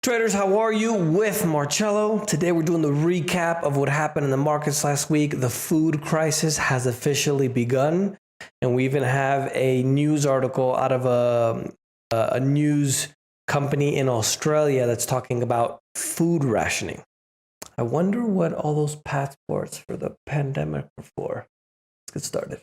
Traders, how are you? With Marcello. Today we're doing the recap of what happened in the markets last week. The food crisis has officially begun, and we even have a news article out of a news company in Australia that's talking about food rationing. I wonder what all those passports for the pandemic were for. Let's get started.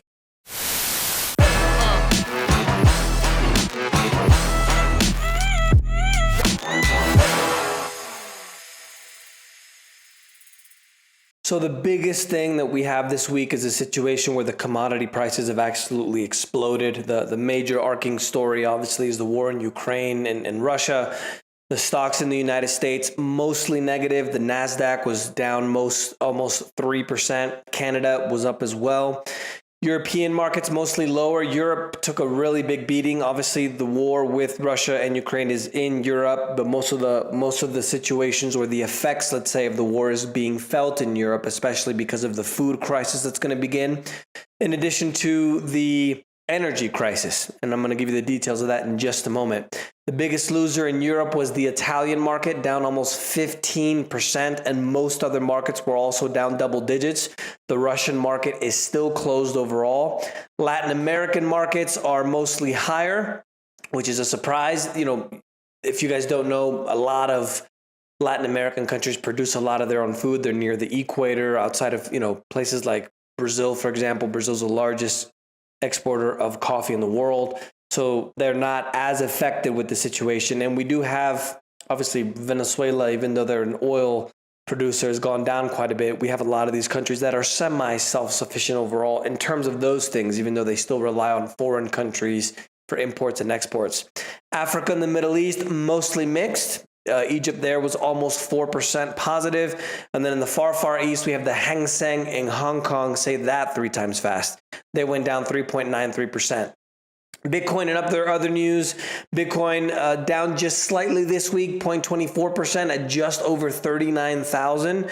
So the biggest thing that we have this week is a situation where the commodity prices have absolutely exploded. The major arcing story, obviously, is the war in Ukraine and Russia. The stocks in the United States, mostly negative. The NASDAQ was down almost 3%. Canada was up as well. European markets mostly lower. Europe took a really big beating. Obviously, the war with Russia and Ukraine is in Europe, but most of the situations or the effects, let's say, of the war is being felt in Europe, especially because of the food crisis that's going to begin, in addition to the energy crisis. And I'm going to give you the details of that in just a moment. The biggest loser in Europe was the Italian market, down almost 15%, and most other markets were also down double digits. The Russian market is still closed overall. Latin American markets are mostly higher, which is a surprise. You know, if you guys don't know, a lot of Latin American countries produce a lot of their own food. They're near the equator, outside of, places like Brazil, for example. Brazil's the largest exporter of coffee in the world. So they're not as affected with the situation. And we do have, obviously, Venezuela, even though they're an oil producer, has gone down quite a bit. We have a lot of these countries that are semi-self-sufficient overall in terms of those things, even though they still rely on foreign countries for imports and exports. Africa and the Middle East, mostly mixed. Egypt there was almost 4% positive. And then in the far, far east, we have the Hang Seng in Hong Kong. Say that 3 times fast. They went down 3.93%. Bitcoin and other news. Bitcoin down just slightly this week, 0.24% at just over 39,000.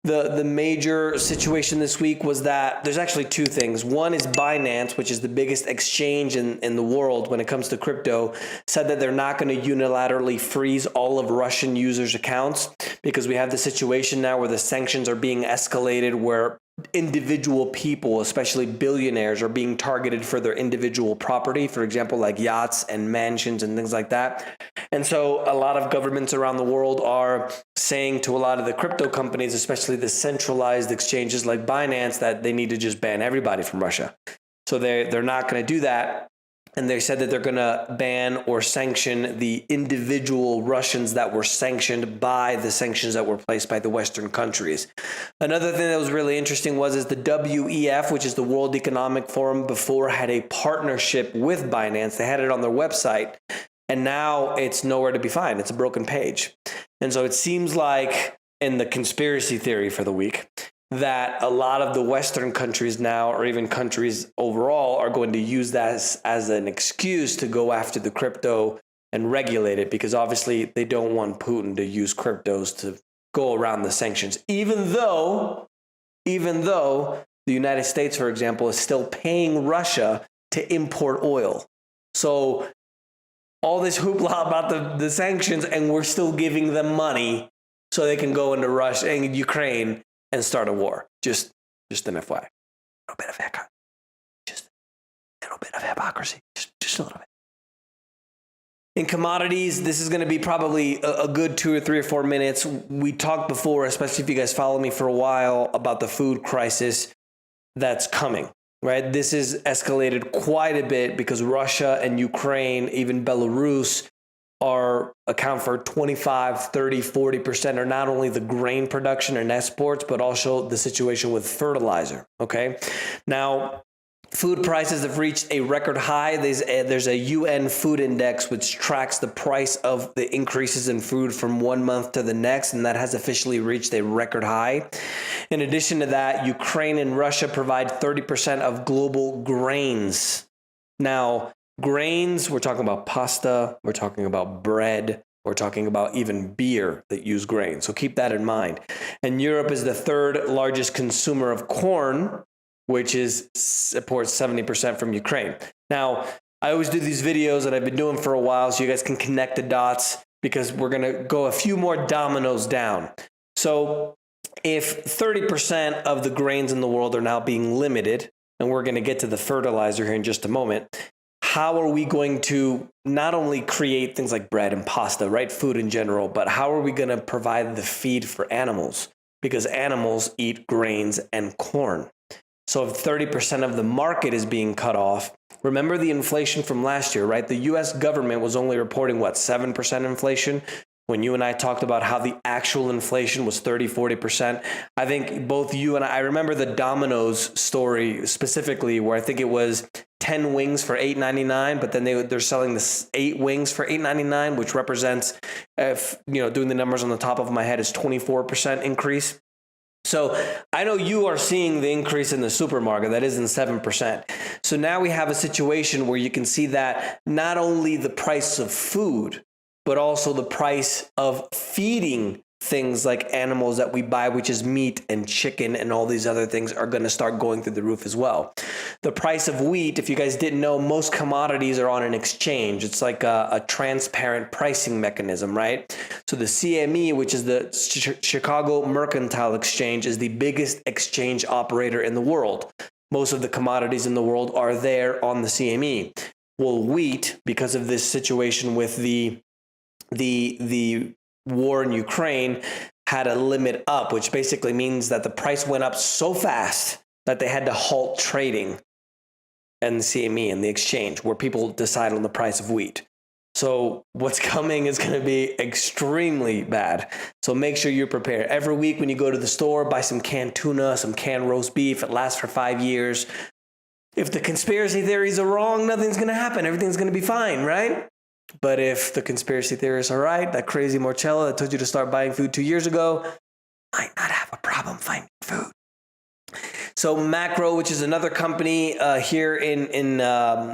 The major situation this week was that there's actually two things. One is Binance, which is the biggest exchange in the world when it comes to crypto, said that they're not going to unilaterally freeze all of Russian users' accounts because we have the situation now where the sanctions are being escalated, where individual people, especially billionaires, are being targeted for their individual property, for example, like yachts and mansions and things like that. And so a lot of governments around the world are saying to a lot of the crypto companies, especially the centralized exchanges like Binance, that they need to just ban everybody from Russia. So they're not going to do that. And they said that they're going to ban or sanction the individual Russians that were sanctioned by the sanctions that were placed by the Western countries. Another thing that was really interesting is the WEF, which is the World Economic Forum, before had a partnership with Binance. They had it on their website, and now it's nowhere to be found. It's a broken page. And so it seems like, in the conspiracy theory for the week, that a lot of the Western countries now, or even countries overall, are going to use that as an excuse to go after the crypto and regulate it, because obviously they don't want Putin to use cryptos to go around the sanctions, even though the United States, for example, is still paying Russia to import oil. So all this hoopla about the sanctions, and we're still giving them money so they can go into Russia and Ukraine and start a war. Just an FYI. A little bit of hypocrisy. Just a little bit of hypocrisy. Just a little bit. In commodities, this is going to be probably a good 2 or 3 or 4 minutes. We talked before, especially if you guys follow me for a while, about the food crisis that's coming, right? This is escalated quite a bit because Russia and Ukraine, even Belarus, account for 25, 30, 40% are not only the grain production and exports, but also the situation with fertilizer. Okay. Now, food prices have reached a record high. There's a UN food index which tracks the price of the increases in food from one month to the next, and that has officially reached a record high. In addition to that, Ukraine and Russia provide 30% of global grains. Now, grains, we're talking about pasta, we're talking about bread, we're talking about even beer that use grain. So keep that in mind. And Europe is the 3rd largest consumer of corn, which supports 70% from Ukraine. Now, I always do these videos that I've been doing for a while so you guys can connect the dots because we're going to go a few more dominoes down. So if 30% of the grains in the world are now being limited, and we're going to get to the fertilizer here in just a moment, how are we going to not only create things like bread and pasta, right? Food in general, but how are we going to provide the feed for animals? Because animals eat grains and corn. So if 30% of the market is being cut off, remember the inflation from last year, right? The US government was only reporting, 7% inflation? When you and I talked about how the actual inflation was 30-40%, I think both you and I remember the Domino's story specifically, where I think it was 10 wings for $8.99, but then they're selling this 8 wings for $8.99, which represents, doing the numbers on the top of my head, is 24% increase. So I know you are seeing the increase in the supermarket, that isn't 7%. So now we have a situation where you can see that not only the price of food, but also the price of feeding things like animals that we buy, which is meat and chicken and all these other things, are going to start going through the roof as well. The price of wheat, if you guys didn't know, most commodities are on an exchange. It's like a transparent pricing mechanism, right? So the CME, which is the Chicago Mercantile Exchange, is the biggest exchange operator in the world. Most of the commodities in the world are there on the CME. Well, wheat, because of this situation with the war in Ukraine, had a limit up, which basically means that the price went up so fast that they had to halt trading in the CME and the exchange, where people decide on the price of wheat. So what's coming is going to be extremely bad. So make sure you're prepared. Every week when you go to the store, buy some canned tuna, some canned roast beef. It lasts for 5 years. If the conspiracy theories are wrong, nothing's going to happen. Everything's going to be fine, right? But if the conspiracy theorists are right, that crazy Marcello that told you to start buying food 2 years ago might not have a problem finding food. So Macro, which is another company here in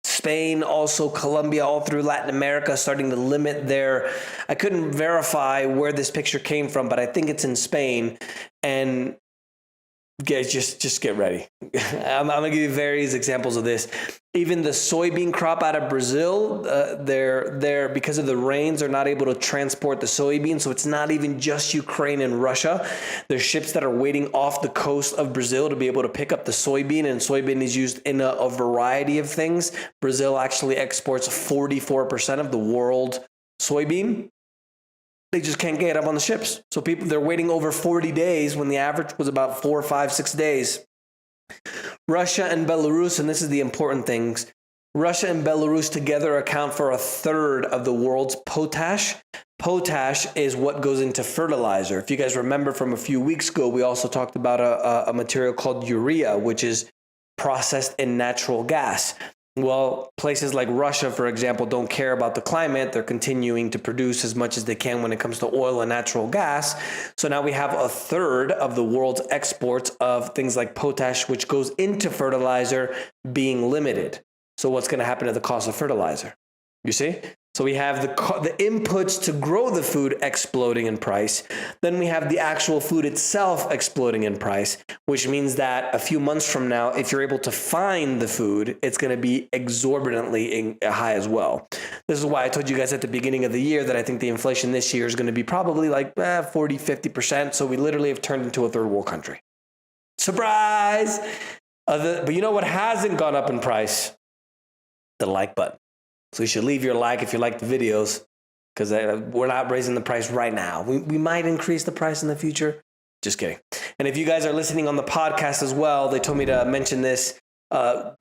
Spain, also Colombia, all through Latin America, starting to limit their, I couldn't verify where this picture came from, but I think it's in Spain. And guys, just get ready. I'm going to give you various examples of this. Even the soybean crop out of Brazil, they're because of the rains, they're not able to transport the soybean. So it's not even just Ukraine and Russia. There's ships that are waiting off the coast of Brazil to be able to pick up the soybean, and soybean is used in a variety of things. Brazil actually exports 44% of the world soybean. They just can't get up on the ships. So they're waiting over 40 days when the average was about 4, 5, 6 days. Russia and Belarus, and this is the important things, Russia and Belarus together account for 1/3 of the world's potash. Potash is what goes into fertilizer. If you guys remember from a few weeks ago, we also talked about a material called urea, which is processed in natural gas. Well, places like Russia, for example, don't care about the climate. They're continuing to produce as much as they can when it comes to oil and natural gas. So now we have 1/3 of the world's exports of things like potash, which goes into fertilizer, being limited. So what's going to happen to the cost of fertilizer? You see? So we have the inputs to grow the food exploding in price. Then we have the actual food itself exploding in price, which means that a few months from now, if you're able to find the food, it's going to be exorbitantly high as well. This is why I told you guys at the beginning of the year that I think the inflation this year is going to be probably like 40, 50%. So we literally have turned into a third world country. Surprise! But you know what hasn't gone up in price? The like button. So you should leave your like if you like the videos, because we're not raising the price right now. We might increase the price in the future. Just kidding. And if you guys are listening on the podcast as well, they told me to mention this.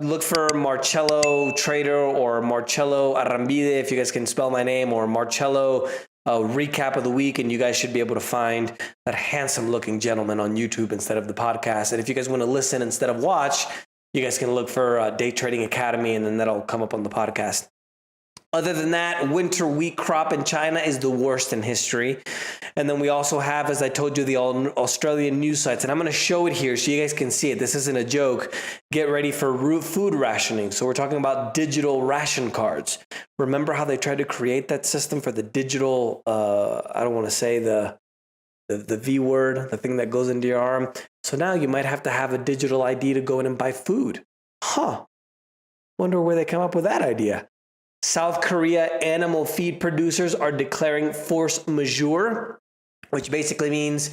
Look for Marcello Trader or Marcello Arrambide, if you guys can spell my name, or Marcello recap of the week, and you guys should be able to find that handsome looking gentleman on YouTube instead of the podcast. And if you guys want to listen instead of watch, you guys can look for Day Trading Academy, and then that'll come up on the podcast. Other than that, winter wheat crop in China is the worst in history. And then we also have, as I told you, the Australian news sites. And I'm going to show it here so you guys can see it. This isn't a joke. Get ready for food rationing. So we're talking about digital ration cards. Remember how they tried to create that system for the digital, I don't want to say the V word, the thing that goes into your arm. So now you might have to have a digital ID to go in and buy food. Wonder where they come up with that idea. South Korea animal feed producers are declaring force majeure, which basically means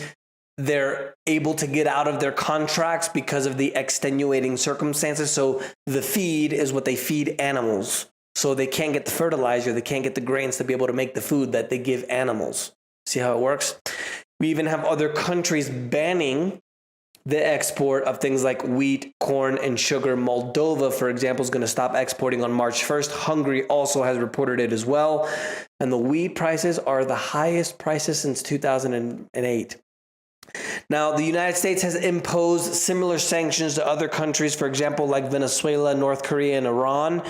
they're able to get out of their contracts because of the extenuating circumstances. So the feed is what they feed animals. So they can't get the fertilizer, they can't get the grains to be able to make the food that they give animals. See how it works? We even have other countries banning the export of things like wheat, corn, and sugar. Moldova, for example, is going to stop exporting on March 1st. Hungary also has reported it as well. And the wheat prices are the highest prices since 2008. Now, the United States has imposed similar sanctions to other countries, for example, like Venezuela, North Korea, and Iran,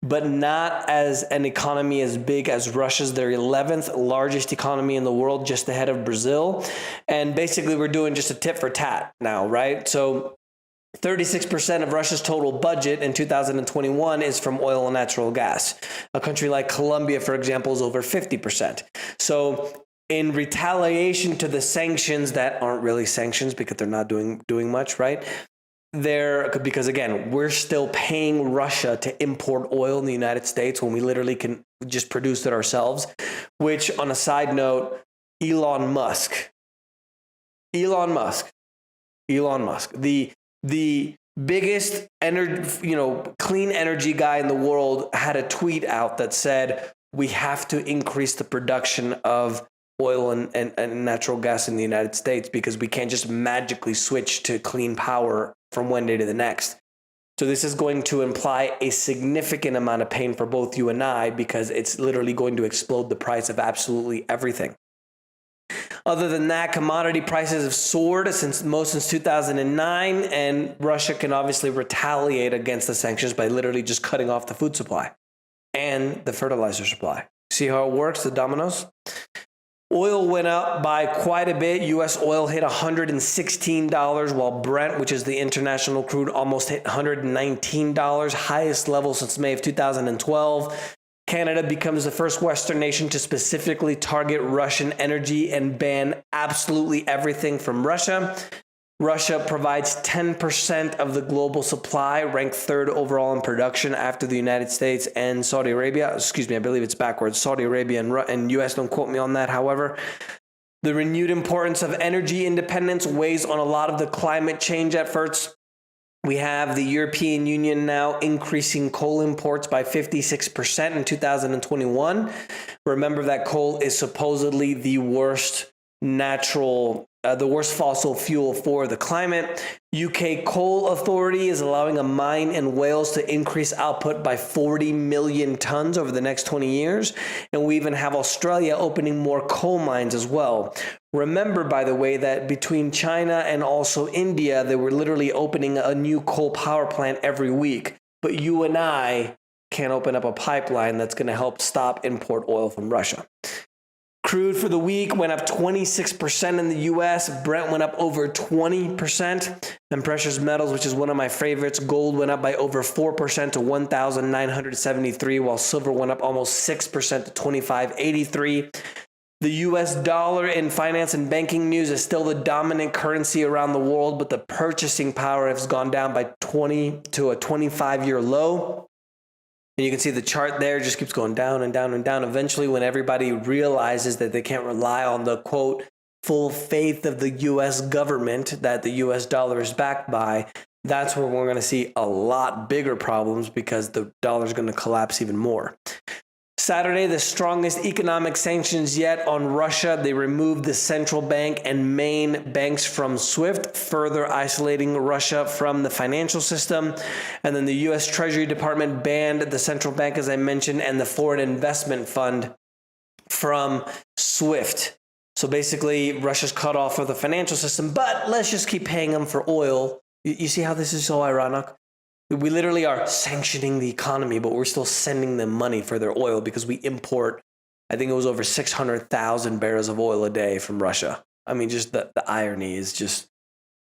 but not as an economy as big as Russia's. Their 11th largest economy in the world, just ahead of Brazil. And basically, we're doing just a tit for tat now, right? So 36% of Russia's total budget in 2021 is from oil and natural gas. A country like Colombia, for example, is over 50%. So in retaliation to the sanctions that aren't really sanctions because they're not doing much, right? Because again, we're still paying Russia to import oil in the United States when we literally can just produce it ourselves. Which, on a side note, Elon Musk, the biggest clean energy guy in the world, had a tweet out that said we have to increase the production of oil and natural gas in the United States because we can't just magically switch to clean power from one day to the next. So this is going to imply a significant amount of pain for both you and I because it's literally going to explode the price of absolutely everything. Other than that, commodity prices have soared since 2009, and Russia can obviously retaliate against the sanctions by literally just cutting off the food supply and the fertilizer supply. See how it works, the dominoes? Oil went up by quite a bit. U.S. oil hit $116, while Brent, which is the international crude, almost hit $119, highest level since May of 2012. Canada becomes the first Western nation to specifically target Russian energy and ban absolutely everything from Russia. Russia provides 10% of the global supply, ranked third overall in production after the United States and Saudi Arabia. Excuse me, I believe it's backwards. Saudi Arabia and U.S., don't quote me on that. However, the renewed importance of energy independence weighs on a lot of the climate change efforts. We have the European Union now increasing coal imports by 56% in 2021. Remember that coal is supposedly the worst fossil fuel for the climate. UK Coal Authority is allowing a mine in Wales to increase output by 40 million tons over the next 20 years. And we even have Australia opening more coal mines as well. Remember, by the way, that between China and also India, they were literally opening a new coal power plant every week. But you and I can't open up a pipeline that's going to help stop import oil from Russia. Crude for the week went up 26% in the U.S. Brent went up over 20%. And precious metals, which is one of my favorites, gold went up by over 4% to $1,973, while silver went up almost 6% to $25.83. The U.S. dollar in finance and banking news is still the dominant currency around the world, but the purchasing power has gone down by 20 to a 25-year low. And you can see the chart there just keeps going down and down and down. Eventually, when everybody realizes that they can't rely on the, quote, full faith of the U.S. government that the U.S. dollar is backed by, that's where we're going to see a lot bigger problems because the dollar is going to collapse even more. Saturday, the strongest economic sanctions yet on Russia. They removed the central bank and main banks from SWIFT, further isolating Russia from the financial system. And then the U.S. Treasury Department banned the central bank, as I mentioned, and the Foreign Investment Fund from SWIFT. So basically, Russia's cut off from the financial system, but let's just keep paying them for oil. You see how this is so ironic? We literally are sanctioning the economy, but we're still sending them money for their oil because we import, I think it was over 600,000 barrels of oil a day from Russia. I mean, just the irony is just...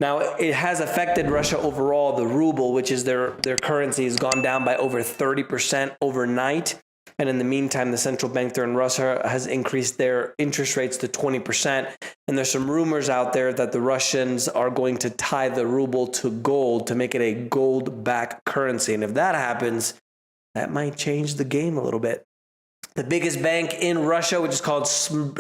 Now, it has affected Russia overall. The ruble, which is their currency, has gone down by over 30% overnight. And in the meantime, the central bank there in Russia has increased their interest rates to 20%. And there's some rumors out there that the Russians are going to tie the ruble to gold to make it a gold-backed currency. And if that happens, that might change the game a little bit. The biggest bank in Russia, which is called Sberbank,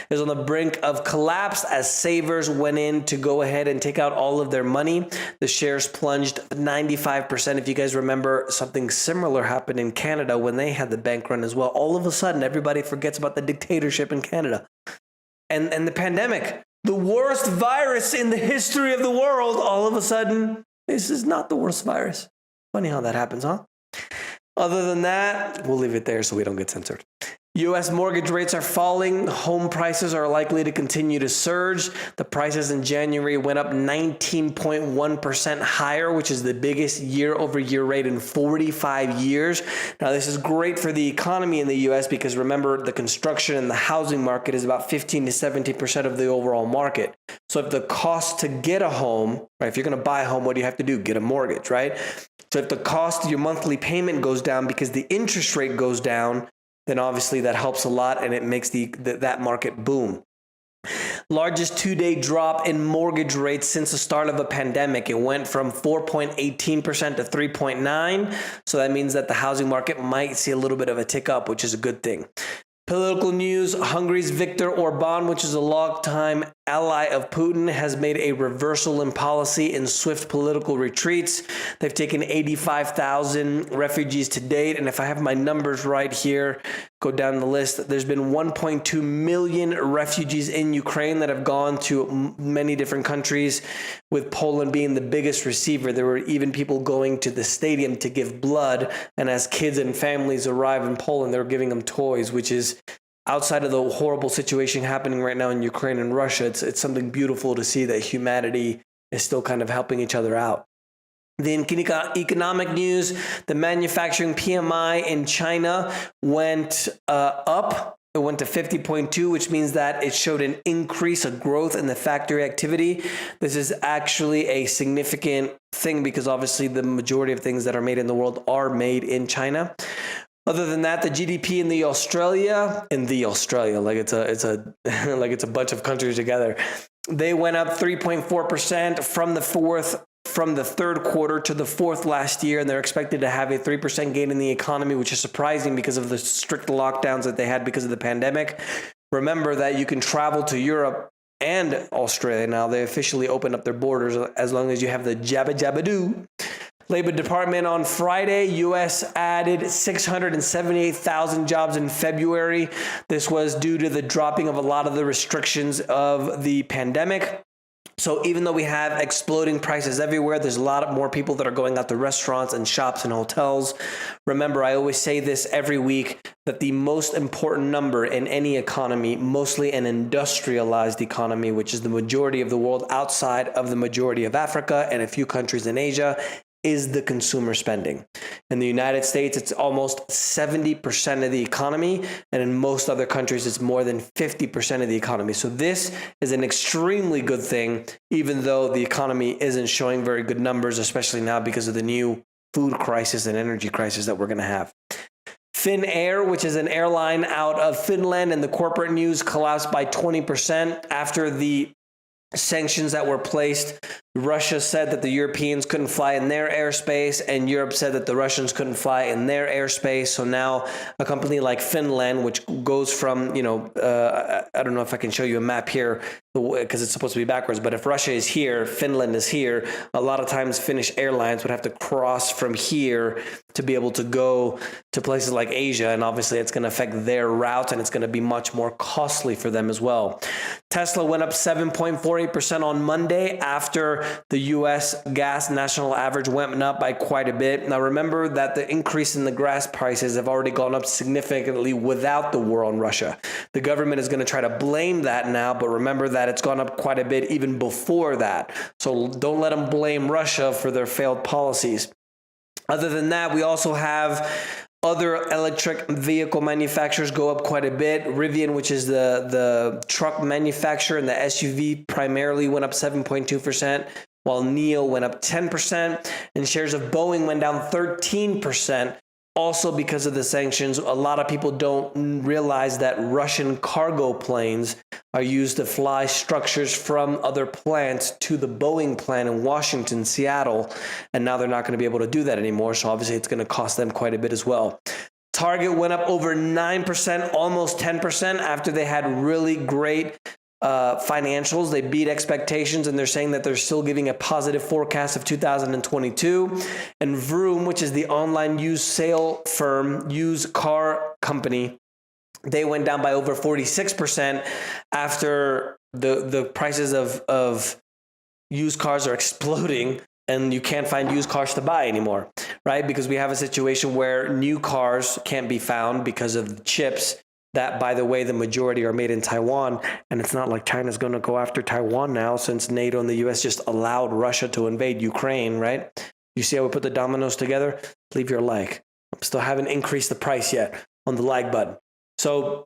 is on the brink of collapse as savers went in to go ahead and take out all of their money. The shares plunged 95%. If you guys remember, something similar happened in Canada when they had the bank run as well. All of a sudden, everybody forgets about the dictatorship in Canada. And the pandemic, the worst virus in the history of the world, all of a sudden, this is not the worst virus. Funny how that happens, huh? Other than that, we'll leave it there so we don't get censored. U.S. mortgage rates are falling. Home prices are likely to continue to surge. The prices in January went up 19.1% higher, which is the biggest year-over-year rate in 45 years. Now, this is great for the economy in the U.S. because remember, the construction and the housing market is about 15 to 17% of the overall market. So if the cost to get a home, right, if you're going to buy a home, what do you have to do? Get a mortgage, right? So if the cost of your monthly payment goes down because the interest rate goes down, then obviously that helps a lot and it makes that market boom. Largest two-day drop in mortgage rates since the start of the pandemic. It went from 4.18% to 3.9%. So that means that the housing market might see a little bit of a tick up, which is a good thing. Political news, Hungary's Viktor Orban, which is a longtime ally of Putin, has made a reversal in policy in swift political retreats. They've taken 85,000 refugees to date. And if I have my numbers right here, go down the list, there's been 1.2 million refugees in Ukraine that have gone to many different countries, with Poland being the biggest receiver. There were even people going to the stadium to give blood. And as kids and families arrive in Poland, they're giving them toys, which is outside of the horrible situation happening right now in Ukraine and Russia. It's something beautiful to see that humanity is still kind of helping each other out. The economic news, the manufacturing PMI in China went up. It went to 50.2, which means that it showed an increase, a growth in the factory activity. This is actually a significant thing because obviously the majority of things that are made in the world are made in China. Other than that, the GDP in Australia, like it's a like it's a bunch of countries together. They went up 3.4% from the third quarter to the fourth last year, and they're expected to have a 3% gain in the economy, which is surprising because of the strict lockdowns that they had because of the pandemic. Remember that you can travel to Europe and Australia now. They officially opened up their borders as long as you have the jabba jabba doo. Labor Department on Friday, U.S. added 678,000 jobs in February. This was due to the dropping of a lot of the restrictions of the pandemic. So even though we have exploding prices everywhere, there's a lot more people that are going out to restaurants and shops and hotels. Remember, I always say this every week, that the most important number in any economy, mostly an industrialized economy, which is the majority of the world outside of the majority of Africa and a few countries in Asia, is the consumer spending. In the United States, it's almost 70% of the economy, and in most other countries, it's more than 50% of the economy. So this is an extremely good thing, even though the economy isn't showing very good numbers, especially now because of the new food crisis and energy crisis that we're going to have. Finnair, which is an airline out of Finland, and the corporate news collapsed by 20% after the sanctions that were placed. Russia said that the Europeans couldn't fly in their airspace, and Europe said that the Russians couldn't fly in their airspace. So now a company like Finland, which goes from, I don't know if I can show you a map here because it's supposed to be backwards, but if Russia is here, Finland is here, a lot of times Finnish airlines would have to cross from here to be able to go to places like Asia. And obviously it's going to affect their route, and it's going to be much more costly for them as well. Tesla went up 7.48% on Monday after the U.S. gas national average went up by quite a bit. Now, remember that the increase in the gas prices have already gone up significantly without the war on Russia. The government is going to try to blame that now, but remember that it's gone up quite a bit even before that. So don't let them blame Russia for their failed policies. Other than that, we also have other electric vehicle manufacturers go up quite a bit. Rivian, which is the truck manufacturer, and the SUV primarily went up 7.2%, while NIO went up 10%, and shares of Boeing went down 13%. Also because of the sanctions, a lot of people don't realize that Russian cargo planes are used to fly structures from other plants to the Boeing plant in Washington, Seattle, and now they're not going to be able to do that anymore. So obviously it's going to cost them quite a bit as well. Target went up over 9%, almost 10% after they had really great financials. They beat expectations, and they're saying that they're still giving a positive forecast of 2022. And Vroom, which is the online used sale firm, used car company, they went down by over 46% after the prices of used cars are exploding, and you can't find used cars to buy anymore, right? Because we have a situation where new cars can't be found because of the chips that, by the way, the majority are made in Taiwan. And it's not like China's going to go after Taiwan now, since NATO and the US just allowed Russia to invade Ukraine, right? You see how we put the dominoes together? Leave your like. I still haven't increased the price yet on the like button. So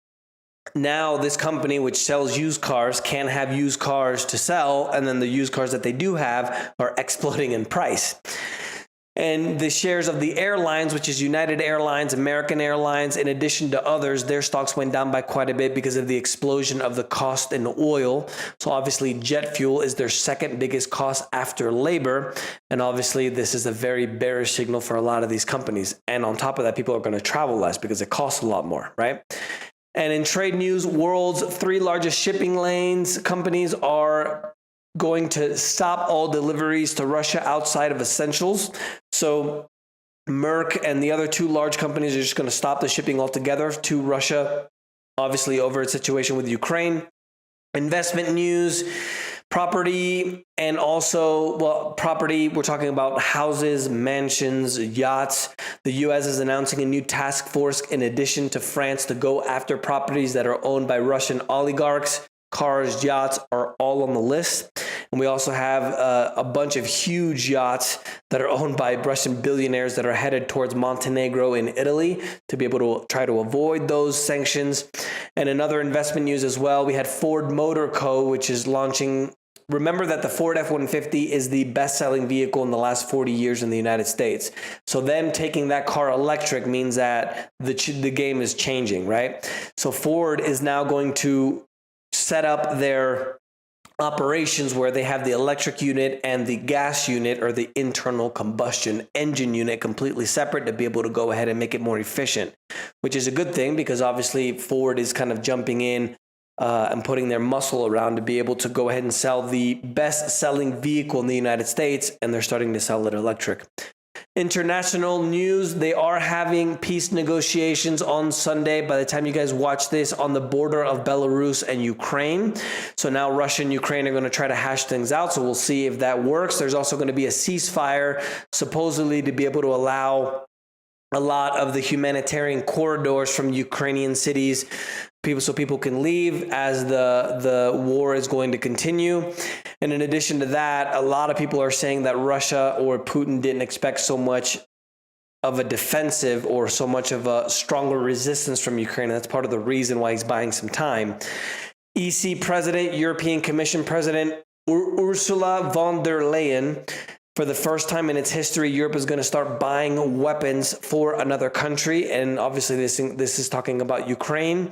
now this company, which sells used cars, can't have used cars to sell, and then the used cars that they do have are exploding in price. And the shares of the airlines, which is United Airlines, American Airlines, in addition to others, their stocks went down by quite a bit because of the explosion of the cost in oil. So obviously jet fuel is their second biggest cost after labor. And obviously this is a very bearish signal for a lot of these companies. And on top of that, people are going to travel less because it costs a lot more, right? And in trade news, world's 3 largest shipping lanes companies are going to stop all deliveries to Russia outside of essentials. So Merck and the other 2 large companies are just going to stop the shipping altogether to Russia, obviously over its situation with Ukraine. Investment news, property, and also, well, property, we're talking about houses, mansions, yachts. The U.S. is announcing a new task force in addition to France to go after properties that are owned by Russian oligarchs. Cars, yachts are all on the list. And we also have a bunch of huge yachts that are owned by Russian billionaires that are headed towards Montenegro in Italy to be able to try to avoid those sanctions. And another investment news as well, we had Ford Motor Co., which is launching. Remember that the Ford F-150 is the best-selling vehicle in the last 40 years in the United States. So them taking that car electric means that the game is changing, right? So Ford is now going to set up their operations where they have the electric unit and the gas unit, or the internal combustion engine unit, completely separate to be able to go ahead and make it more efficient, which is a good thing because obviously Ford is kind of jumping in and putting their muscle around to be able to go ahead and sell the best-selling vehicle in the United States, and they're starting to sell it electric. International news, they are having peace negotiations on Sunday, by the time you guys watch this, on the border of Belarus and Ukraine. So now Russia and Ukraine are going to try to hash things out. So we'll see if that works. There's also going to be a ceasefire, supposedly to be able to allow a lot of the humanitarian corridors from Ukrainian cities, so people can leave as the war is going to continue. And in addition to that, a lot of people are saying that Russia or Putin didn't expect so much of a defensive or so much of a stronger resistance from Ukraine. That's part of the reason why he's buying some time. EC President, European Commission President Ursula von der Leyen, for the first time in its history, Europe is going to start buying weapons for another country. And obviously this is talking about Ukraine.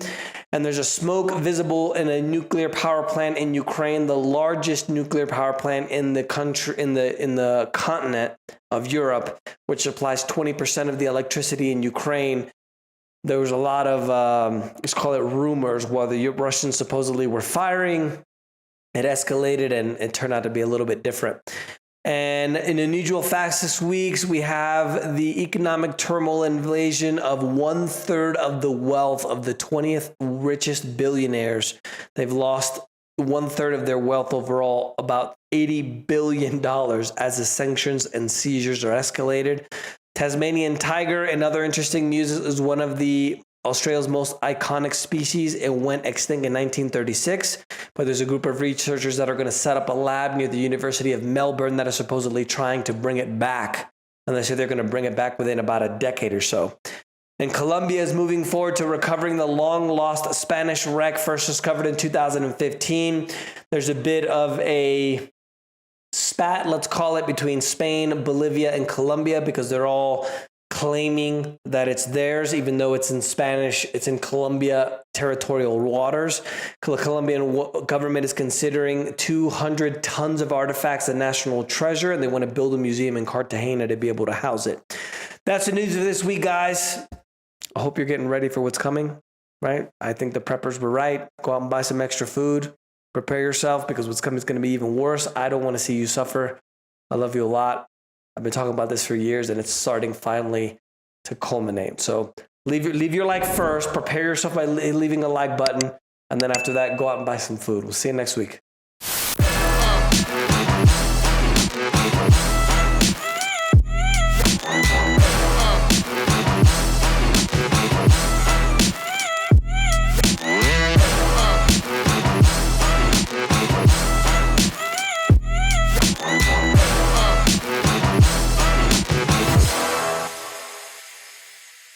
And there's a smoke visible in a nuclear power plant in Ukraine, the largest nuclear power plant in the country, in the continent of Europe, which supplies 20% of the electricity in Ukraine. There was a lot of, let's call it rumors, while the Russians supposedly were firing. It escalated and it turned out to be a little bit different. And in unusual facts this week, we have the economic turmoil invasion of 1/3 of the wealth of the 20th richest billionaires. They've lost 1/3 of their wealth overall, about $80 billion, as the sanctions and seizures are escalated. Tasmanian tiger, and other interesting news, is one of the Australia's most iconic species. It went extinct in 1936, but there's a group of researchers that are going to set up a lab near the University of Melbourne that are supposedly trying to bring it back. And they say they're going to bring it back within about a decade or so. And Colombia is moving forward to recovering the long-lost Spanish wreck first discovered in 2015. There's a bit of a spat, let's call it, between Spain, Bolivia, and Colombia, because they're all claiming that it's theirs, even though it's in Spanish. It's in Colombia territorial waters. The Colombian government is considering 200 tons of artifacts a national treasure, and they want to build a museum in Cartagena to be able to house it. That's the news of this week, guys. I hope you're getting ready for what's coming, right? I think the preppers were right. Go out and buy some extra food. Prepare yourself, because what's coming is going to be even worse. I don't want to see you suffer. I love you a lot. I've been talking about this for years, and it's starting finally to culminate. So leave your like first. Prepare yourself by leaving a like button. And then after that, go out and buy some food. We'll see you next week.